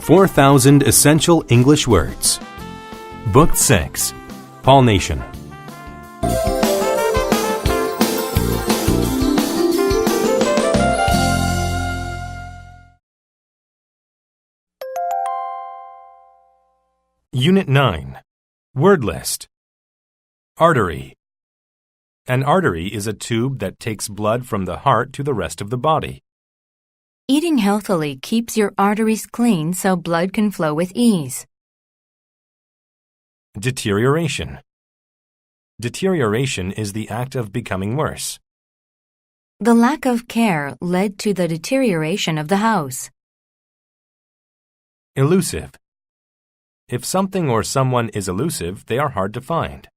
4,000 Essential English Words. Book 6. Pollination. Unit 9. Word list. Artery. An artery is a tube that takes blood from the heart to the rest of the body. Eating healthily keeps your arteries clean so blood can flow with ease. Deterioration. Deterioration is the act of becoming worse. The lack of care led to the deterioration of the house. Elusive. If something or someone is elusive, they are hard to find.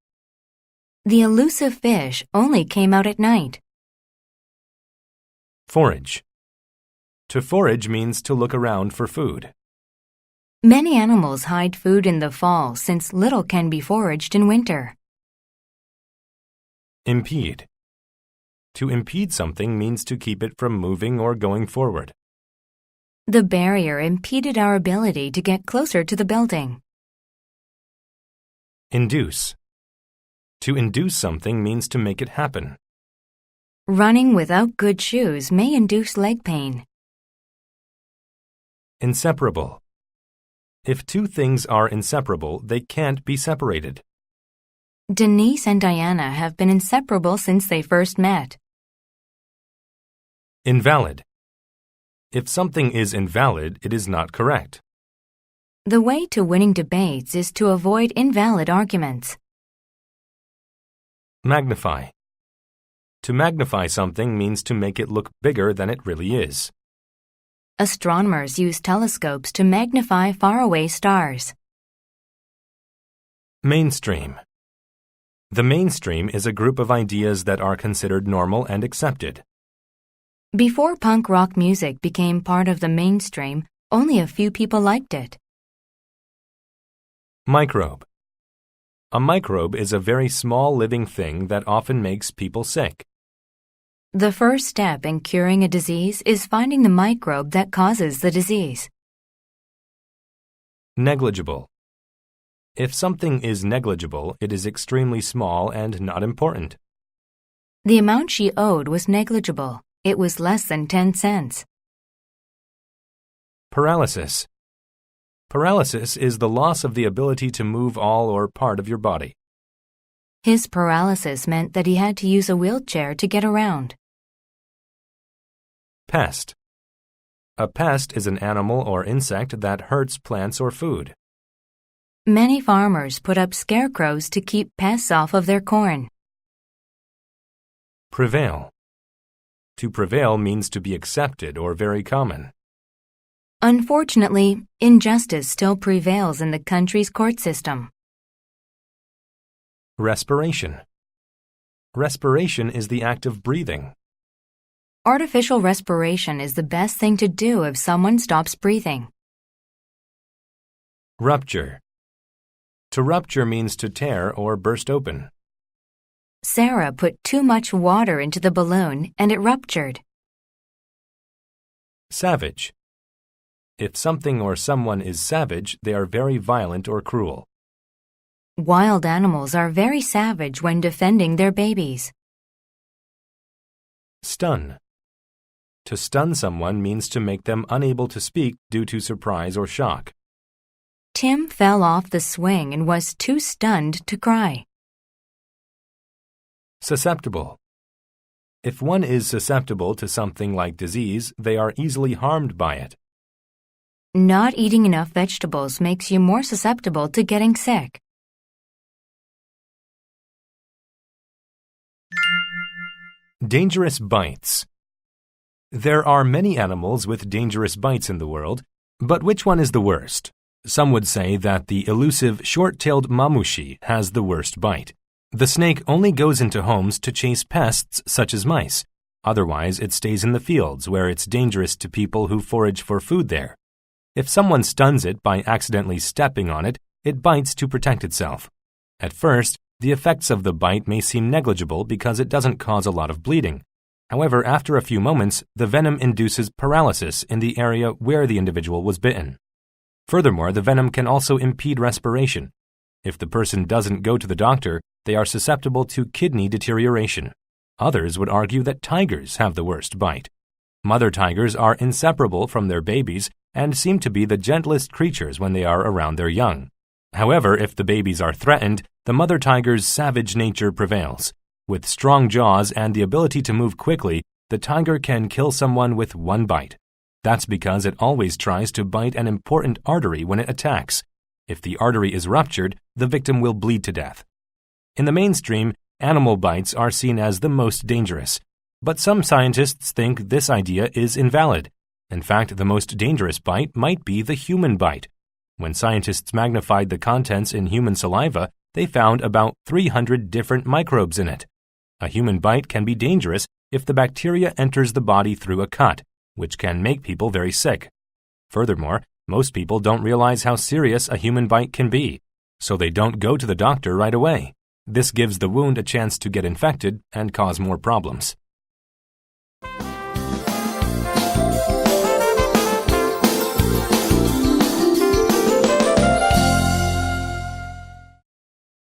The elusive fish only came out at night. Forage. To forage means to look around for food. Many animals hide food in the fall since little can be foraged in winter. Impede. To impede something means to keep it from moving or going forward. The barrier impeded our ability to get closer to the building. Induce. To induce something means to make it happen. Running without good shoes may induce leg pain. Inseparable. If two things are inseparable, they can't be separated. Denise and Diana have been inseparable since they first met. Invalid. If something is invalid, it is not correct. The way to winning debates is to avoid invalid arguments. Magnify. To magnify something means to make it look bigger than it really is. Astronomers use telescopes to magnify faraway stars. Mainstream. The mainstream is a group of ideas that are considered normal and accepted. Before punk rock music became part of the mainstream, only a few people liked it. Microbe. A microbe is a very small living thing that often makes people sick. The first step in curing a disease is finding the microbe that causes the disease. Negligible. If something is negligible, it is extremely small and not important. The amount she owed was negligible. It was less than 10 cents. Paralysis. Paralysis is the loss of the ability to move all or part of your body. His paralysis meant that he had to use a wheelchair to get around. Pest. A pest is an animal or insect that hurts plants or food. Many farmers put up scarecrows to keep pests off of their corn. Prevail. To prevail means to be accepted or very common. Unfortunately, injustice still prevails in the country's court system. Respiration. Respiration is the act of breathing. Artificial respiration is the best thing to do if someone stops breathing. Rupture. To rupture means to tear or burst open. Sarah put too much water into the balloon and it ruptured. Savage. If something or someone is savage, they are very violent or cruel. Wild animals are very savage when defending their babies. Stun. To stun someone means to make them unable to speak due to surprise or shock. Tim fell off the swing and was too stunned to cry. Susceptible. If one is susceptible to something like disease, they are easily harmed by it. Not eating enough vegetables makes you more susceptible to getting sick. Dangerous bites. There are many animals with dangerous bites in the world, but which one is the worst? Some would say that the elusive short-tailed mamushi has the worst bite. The snake only goes into homes to chase pests such as mice. Otherwise, it stays in the fields where it's dangerous to people who forage for food there. If someone stuns it by accidentally stepping on it, it bites to protect itself. At first, the effects of the bite may seem negligible because it doesn't cause a lot of bleeding. However, after a few moments, the venom induces paralysis in the area where the individual was bitten. Furthermore, the venom can also impede respiration. If the person doesn't go to the doctor, they are susceptible to kidney deterioration. Others would argue that tigers have the worst bite. Mother tigers are inseparable from their babies and seem to be the gentlest creatures when they are around their young. However, if the babies are threatened, the mother tiger's savage nature prevails. With strong jaws and the ability to move quickly, the tiger can kill someone with one bite. That's because it always tries to bite an important artery when it attacks. If the artery is ruptured, the victim will bleed to death. In the mainstream, animal bites are seen as the most dangerous. But some scientists think this idea is invalid. In fact, the most dangerous bite might be the human bite. When scientists magnified the contents in human saliva, they found about 300 different microbes in it. A human bite can be dangerous if the bacteria enters the body through a cut, which can make people very sick. Furthermore, most people don't realize how serious a human bite can be, so they don't go to the doctor right away. This gives the wound a chance to get infected and cause more problems.